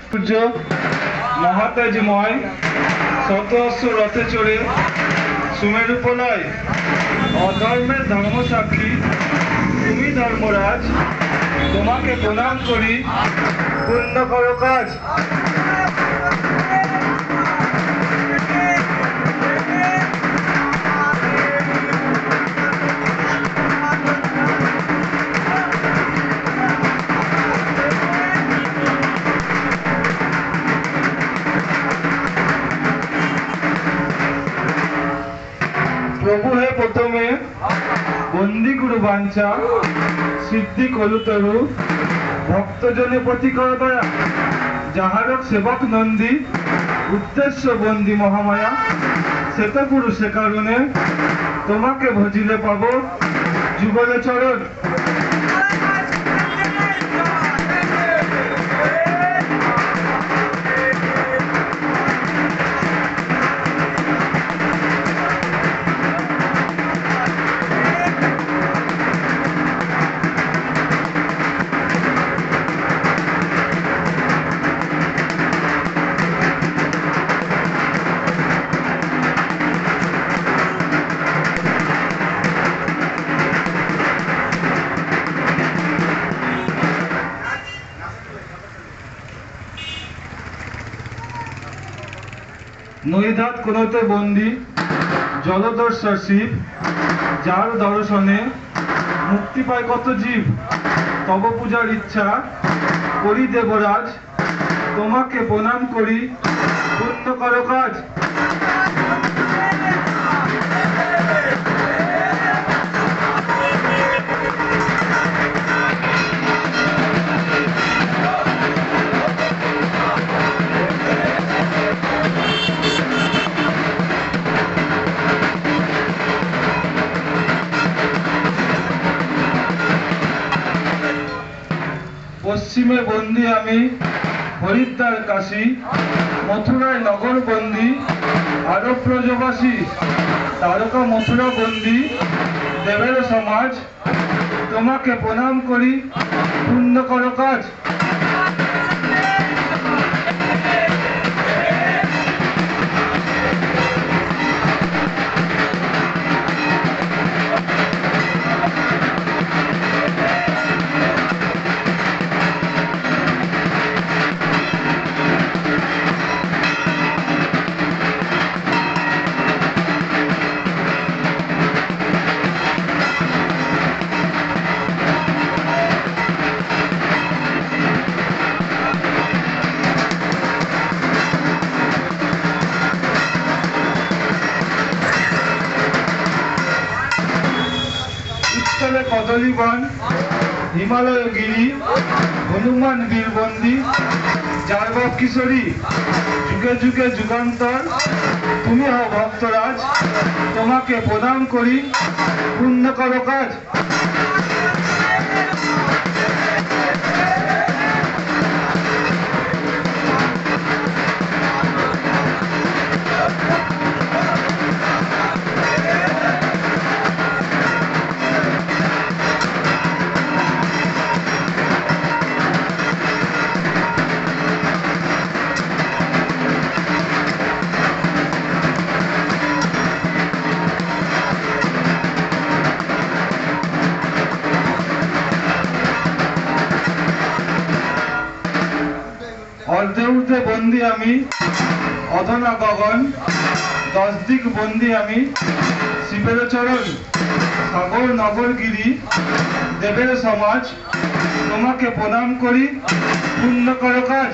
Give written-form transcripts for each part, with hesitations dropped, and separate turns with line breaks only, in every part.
সূর্য মহাতেজময় শত অশ্ব রথে চড়ে সুমেরুপলায় অধর্মের ধর্মসাক্ষী তুমি ধর্মরাজ, তোমাকে প্রণাম করি, পূর্ণ করো কাজ। প্রভু হে প্রথমে বন্দি গুরু বাঞ্ছা সিদ্ধি কলুতরু ভক্তজনে প্রতিকর দয়া যাহারক সেবক নন্দী উদ্দেশ্য বন্দি মহামায়া শ্বেত গুরু সে কারণে তোমাকে ভজিলে পাব যুগলে চরণ। নৈধাত কোনতে বন্দী জলদর্শ শিব, যার দর্শনে মুক্তি পায় কত জীব। তব পূজার ইচ্ছা করি দেবরাজ, তোমাকে প্রণাম করি, পূর্ণ করো কাজ। পশ্চিমে বন্দী আমি হরিদ্বার কাশী, মথুরায় নগর বন্দী আরব ব্রজবাসী। তারকা মথুরা বন্দী দেবের সমাজ, তোমাকে প্রণাম করি, পূর্ণ করো কাজ। কদলী বন হিমালয় গিরি হনুমান বীরবন্দী যারবক কিশোরী, যুগে যুগে যুগান্তর তুমি হও ভক্তরাজ, তোমাকে প্রণাম করি, পূর্ণ করো কাজ। অর্ধে ঊর্ধ্বে বন্দী আমি অধনা গগন, 10 দিক বন্দী আমি শিবের চরণ। সাগর নগর গিরি দেবের সমাজ, তোমাকে প্রণাম করি, পূর্ণ করো কাজ।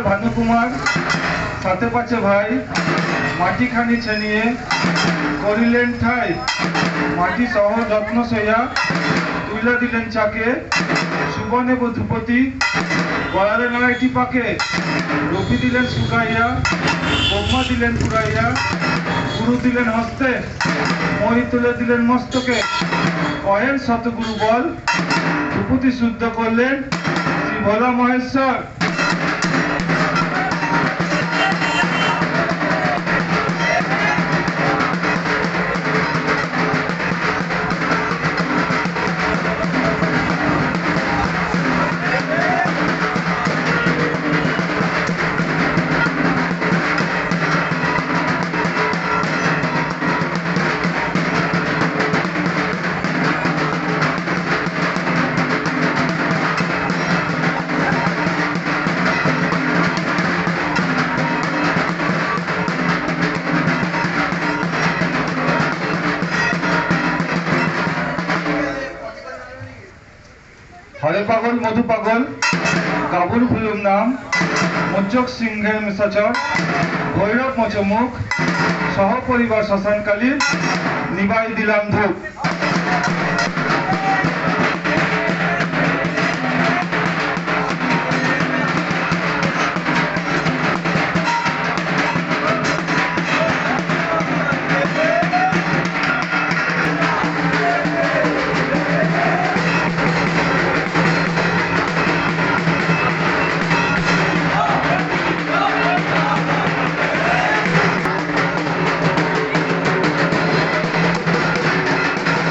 ভানুকুমার সাথে পাচ্ছে ভাই, মাটিখানি ছেনিয়ে করিলেন ঠাই, মাটি সহ যত্ন সইয়া তুইলা দিলেন চাকে, সুবনে বধূপতি গড়ালে নয়টি পাকে, রফি দিলেন শুকাইয়া, ব্রহ্মা দিলেন পুরাইয়া, গুরু দিলেন হস্তে, মই তুলে দিলেন মস্তকে, কহেন শতগুরু বল, ভূপতি শুদ্ধ করলেন শ্রী ভোলা মহেশ্বর। হরে পাগল মধু পাগল গাবুর ভুলুম নাম, মোচক সিংহের মিশাচর, ভৈরব মোচমুখ, সহপরিবার শ্মশানকালী নিবাই দিলাম ধূপ।